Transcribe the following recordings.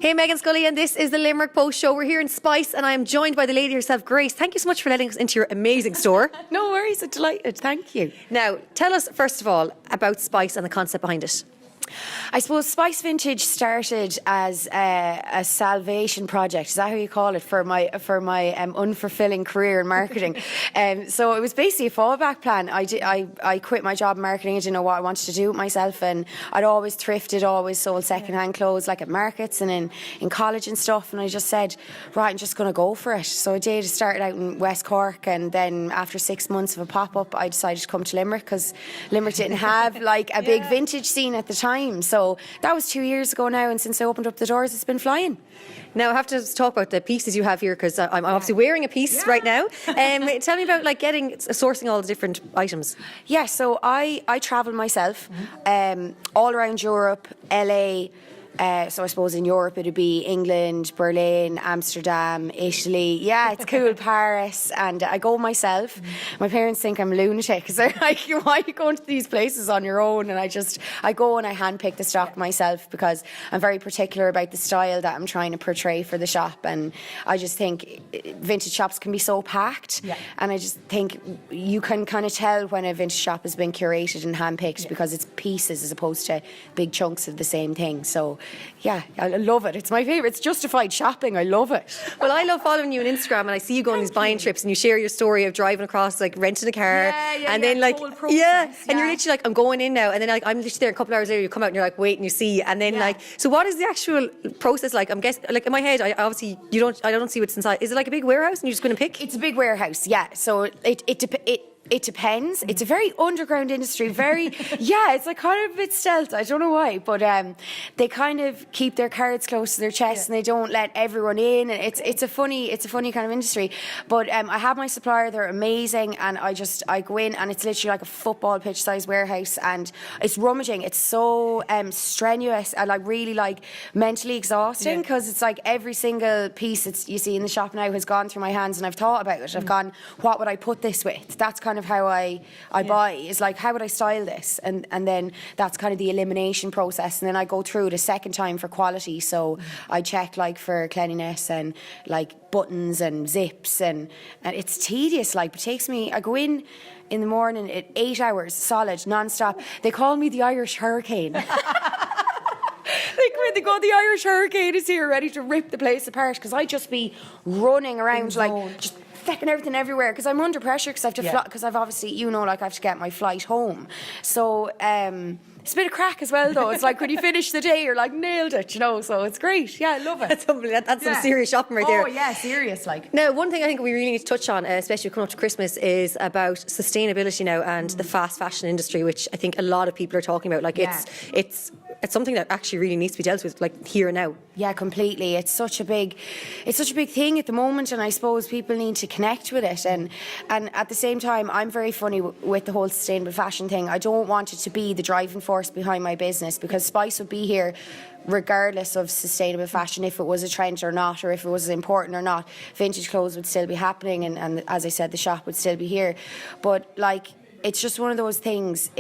Hey, Megan Scully, and this is the Limerick Post Show. We're here in Spice, and I am joined by the lady herself, Grace. Thank you so much for letting us into your amazing store. No worries, I'm delighted. Thank you. Now, tell us, first of all, about Spice and the concept behind it. I suppose Spice Vintage started as a salvation project. Is that how you call it? For my unfulfilling career in marketing. So it was basically a fallback plan. I quit my job in marketing. I didn't know what I wanted to do with myself, and I'd always thrifted, always sold secondhand clothes, like at markets and in college and stuff. And I just said, right, I'm just going to go for it. So I did. I started out in West Cork, and then after 6 months of a pop-up, I decided to come to Limerick because Limerick didn't have like a big vintage scene at the time. So that was 2 years ago now, and since I opened up the doors, it's been flying. Now, I have to talk about the pieces you have here, because I'm obviously wearing a piece right now. Tell me about sourcing all the different items. Yeah, so I travel myself all around Europe, LA. So I suppose in Europe it'd be England, Berlin, Amsterdam, Italy. Yeah, it's cool, Paris. And I go myself. My parents think I'm a lunatic because they're like, why are you going to these places on your own? And I go and I handpick the stock myself because I'm very particular about the style that I'm trying to portray for the shop. And I just think vintage shops can be so packed. Yeah. And I just think you can kind of tell when a vintage shop has been curated and handpicked because it's pieces as opposed to big chunks of the same thing. So yeah, I love it. It's my favourite. It's justified shopping. I love it. Well, I love following you on Instagram, and I see you go on these buying trips, and you share your story of driving across, like renting a car, and then and you're literally like, I'm going in now, and then I'm literally there. A couple hours later, you come out and you're like, wait, and you see, and then so what is the actual process like? I'm guessing, like in my head, I don't see what's inside. Is it like a big warehouse, and you're just going to pick? It's a big warehouse, yeah. So it depends. It's a very underground industry. It's like kind of a bit stealth. I don't know why, but they kind of keep their cards close to their chest and they don't let everyone in. And it's a funny kind of industry. But I have my supplier. They're amazing, and I go in and it's literally like a football pitch size warehouse, and it's rummaging. It's so strenuous and like really like mentally exhausting because it's like every single piece you see in the shop now has gone through my hands, and I've thought about it. I've gone, what would I put this with? That's kind of how I buy, is like, how would I style this? And then that's kind of the elimination process, and then I go through it a second time for quality. So I check like for cleanliness and like buttons and zips, and it's tedious. Like it takes me, I go in the morning at 8 hours solid non-stop. They call me the Irish Hurricane. They go, the Irish Hurricane is here ready to rip the place apart, because I just be running around like just fecking everything everywhere because I'm under pressure because I have to fly, because I've obviously, I have to get my flight home. So it's a bit of crack as well, though. It's like when you finish the day, you're like, nailed it, So it's great. Yeah, I love it. That's some serious shopping right there. Oh, yeah, serious. Like. Now, one thing I think we really need to touch on, especially coming up to Christmas, is about sustainability now and the fast fashion industry, which I think a lot of people are talking about. Like it's something that actually really needs to be dealt with, like here and now. Yeah, completely. It's such a big thing at the moment, and I suppose people need to connect with it. And at the same time, I'm very funny with the whole sustainable fashion thing. I don't want it to be the driving force behind my business, because Spice would be here regardless of sustainable fashion, if it was a trend or not, or if it was important or not. Vintage clothes would still be happening, and as I said, the shop would still be here. But like, it's just one of those things.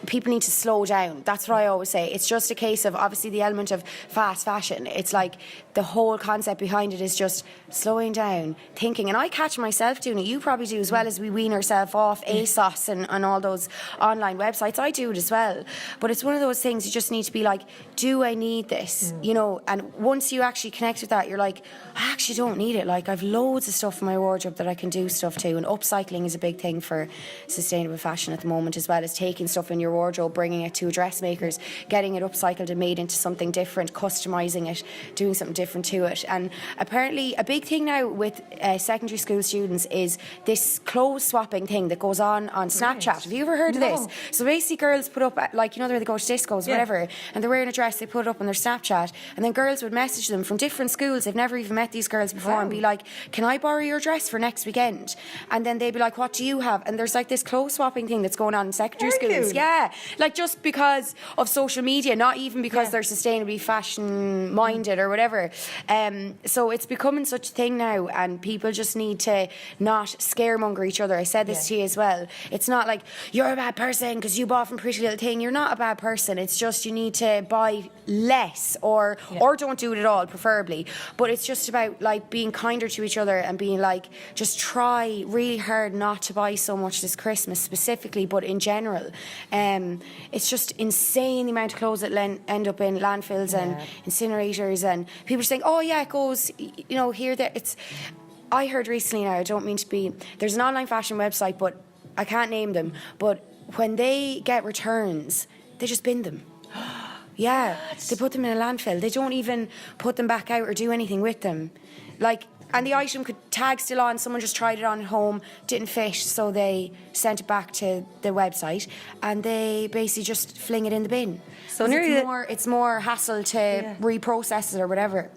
People need to slow down. That's what I always say. It's just a case of, obviously, the element of fast fashion. It's like the whole concept behind it is just slowing down, thinking. And I catch myself doing it. You probably do as well, as we wean ourselves off ASOS and all those online websites. I do it as well. But it's one of those things you just need to be like, do I need this? And once you actually connect with that, you're like, I actually don't need it. Like, I've loads of stuff in my wardrobe that I can do stuff to. And upcycling is a big thing for sustainable fashion at the moment, as well as taking stuff in your wardrobe, bringing it to dressmakers, getting it upcycled and made into something different, customising it, doing something different to it. And apparently a big thing now with secondary school students is this clothes swapping thing that goes on Snapchat. Have you ever heard of this? So basically girls put up, like, where they go to discos, whatever, and they're wearing a dress, they put it up on their Snapchat, and then girls would message them from different schools. They've never even met these girls before, and be like, can I borrow your dress for next weekend? And then they'd be like, what do you have? And there's like this clothes swapping thing that's going on in secondary schools. Cute. Yeah. like just because of social media, not even because they're sustainably fashion minded or whatever. So it's becoming such a thing now, and people just need to not scaremonger each other. I said this to you as well. It's not like you're a bad person because you bought from Pretty Little Thing. You're not a bad person. It's just you need to buy less or don't do it at all, preferably. But it's just about like being kinder to each other and being like, just try really hard not to buy so much this Christmas specifically, but in general. It's just insane the amount of clothes that end up in landfills and incinerators, and people are saying, oh yeah, it goes, you know, here, there. I heard recently, now I don't mean to be, there's an online fashion website, but I can't name them, but when they get returns, they just bin them. Yeah, they put them in a landfill. They don't even put them back out or do anything with them. Like, and the item could tag still on, someone just tried it on at home, didn't fit, so they sent it back to the website, and they basically just fling it in the bin. So it's more hassle to reprocess it or whatever.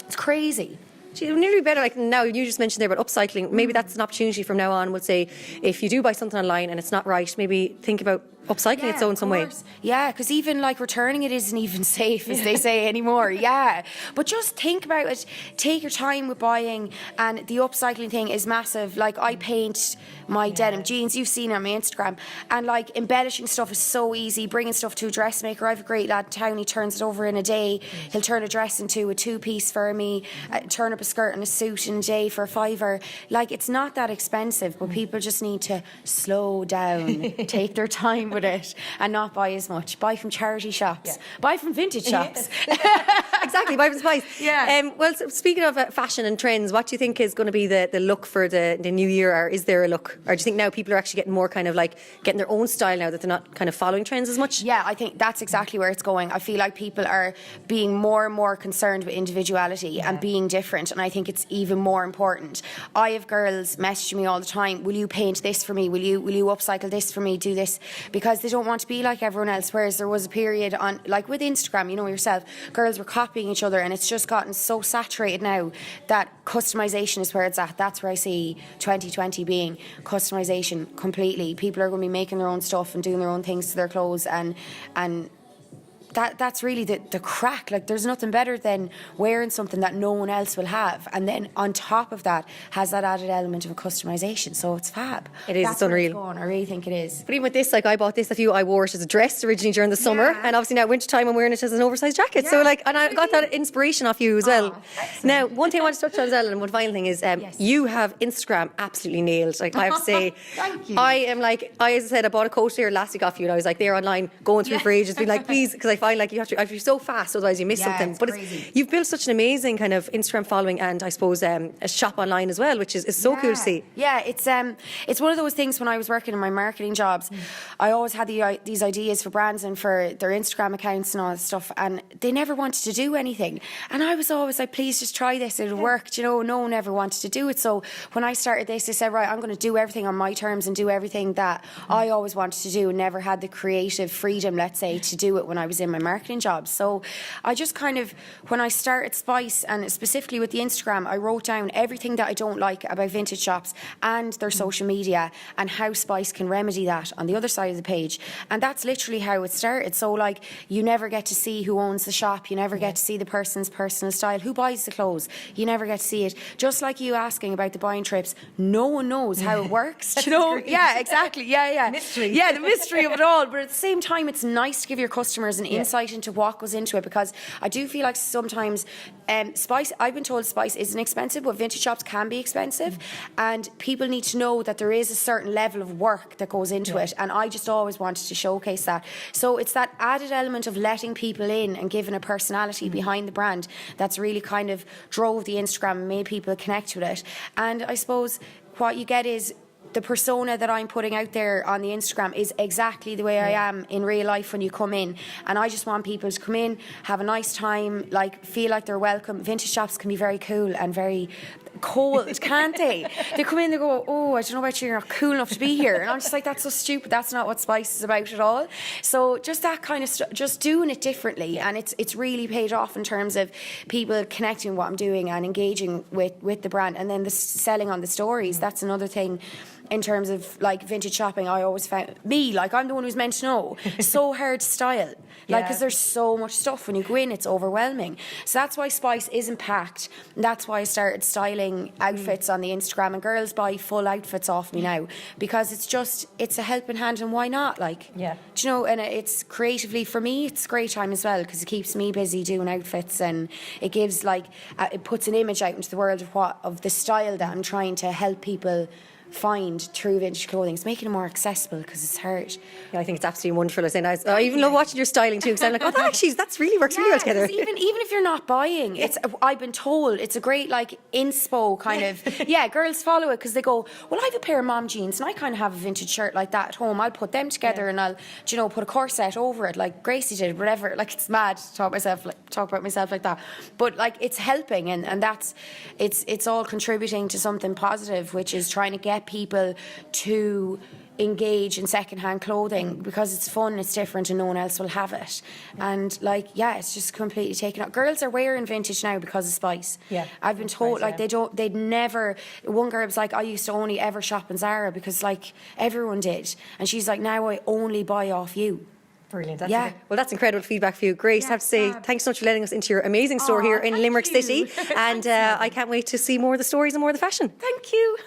It's crazy. It would nearly be better, like now you just mentioned there about upcycling. Maybe that's an opportunity from now on. Would say if you do buy something online and it's not right, maybe think about upcycling it in some way. Yeah, because even like returning it isn't even safe, as they say anymore. Yeah, but just think about it. Take your time with buying, and the upcycling thing is massive. Like I paint my denim jeans. You've seen it on my Instagram, and like embellishing stuff is so easy. Bringing stuff to a dressmaker. I have a great lad in town. He turns it over in a day. He'll turn a dress into a 2-piece for me. Turn up a skirt and a suit in a day for $5. Like it's not that expensive, but people just need to slow down, take their time with it, and not buy as much. Buy from charity shops. Buy from vintage shops. Exactly, buy from Spice. Well, so speaking of fashion and trends, what do you think is going to be the look for the new year, or is there a look? Or do you think now people are actually getting more kind of like getting their own style now that they're not kind of following trends as much? Yeah, I think that's exactly where it's going. I feel like people are being more and more concerned with individuality and being different, and I think it's even more important. I have girls messaging me all the time, will you paint this for me? Will you upcycle this for me? Do this? Because they don't want to be like everyone else. Whereas there was a period on, like with Instagram, you know yourself, girls were copying each other, and it's just gotten so saturated now that customization is where it's at. That's where I see 2020 being, customization completely. People are going to be making their own stuff and doing their own things to their clothes, and that's really the crack. Like there's nothing better than wearing something that no one else will have, and then on top of that has that added element of a customization. So it's fab. It is. It's unreal. I really think it is. But even with this, like I bought this I wore it as a dress originally during the summer, and obviously now winter time I'm wearing it as an oversized jacket. So like, and I got that inspiration off you as well. Now, one thing I want to touch on as well, and one final thing is, you have Instagram absolutely nailed. Like I have to say, thank you. I am like, as I said, I bought a coat here last week off you, and I was like there online going through for ages, being like, please, because I find like you have to be so fast, otherwise you miss something. But you've built such an amazing kind of Instagram following, and I suppose a shop online as well, which is so cool to see. Yeah, it's one of those things. When I was working in my marketing jobs, I always had these ideas for brands and for their Instagram accounts and all that stuff, and they never wanted to do anything. And I was always like, please just try this, it'll work. You know, no one ever wanted to do it. So when I started this, I said, right, I'm going to do everything on my terms and do everything that I always wanted to do, and never had the creative freedom, let's say, to do it when I was in my marketing jobs. So I just kind of, when I started Spice, and specifically with the Instagram, I wrote down everything that I don't like about vintage shops and their social media, and how Spice can remedy that on the other side of the page. And that's literally how it started. So like, you never get to see who owns the shop, you never get to see the person's personal style, who buys the clothes, you never get to see it. Just like you asking about the buying trips, no one knows how it works. You know? Yeah, exactly. Yeah. Mystery. Yeah, the mystery of it all. But at the same time, it's nice to give your customers an insight into what goes into it, because I do feel like sometimes Spice, I've been told Spice isn't expensive, but vintage shops can be expensive, and people need to know that there is a certain level of work that goes into it, and I just always wanted to showcase that. So it's that added element of letting people in and giving a personality behind the brand that's really kind of drove the Instagram and made people connect with it. And I suppose what you get is, the persona that I'm putting out there on the Instagram is exactly the way I am in real life when you come in. And I just want people to come in, have a nice time, like feel like they're welcome. Vintage shops can be very cool and very cold, can't they? They come in, they go, oh, I don't know about you, you're not cool enough to be here. And I'm just like, that's so stupid. That's not what Spice is about at all. So just that kind of stuff, just doing it differently. And it's really paid off in terms of people connecting with what I'm doing and engaging with the brand. And then the selling on the stories, that's another thing in terms of like vintage shopping. I always found I'm the one who's meant to know, so hard to style. Because there's so much stuff when you go in, it's overwhelming. So that's why Spice isn't packed. And that's why I started styling outfits on the Instagram, and girls buy full outfits off me now, because it's a helping hand, and why not? Do you know? And it's creatively, for me, it's a great time as well, because it keeps me busy doing outfits, and it gives it puts an image out into the world of the style that I'm trying to help people find through vintage clothing. It's making it more accessible, because it's hard. Yeah, I think it's absolutely wonderful. I even love watching your styling too, because I'm like, oh, that's really works really well together. Even if you're not buying, I've been told it's a great inspo kind of. Girls follow it because they go, well, I have a pair of mom jeans and I kind of have a vintage shirt like that at home. I'll put them together and I'll put a corset over it like Gracie did, whatever. It's mad to talk about myself like that, but it's helping, and that's it's all contributing to something positive, which is trying to get people to engage in second-hand clothing, because it's fun, it's different, and no one else will have it. And it's just completely taken up. Girls are wearing vintage now because of Spice. I've been told they'd never. One girl was like, I used to only ever shop in Zara because everyone did, and she's like, now I only buy off you. Brilliant. Well, that's incredible feedback for you. Grace, I have to say, thanks so much for letting us into your amazing store here in Limerick City. And I can't wait to see more of the stories and more of the fashion. Thank you.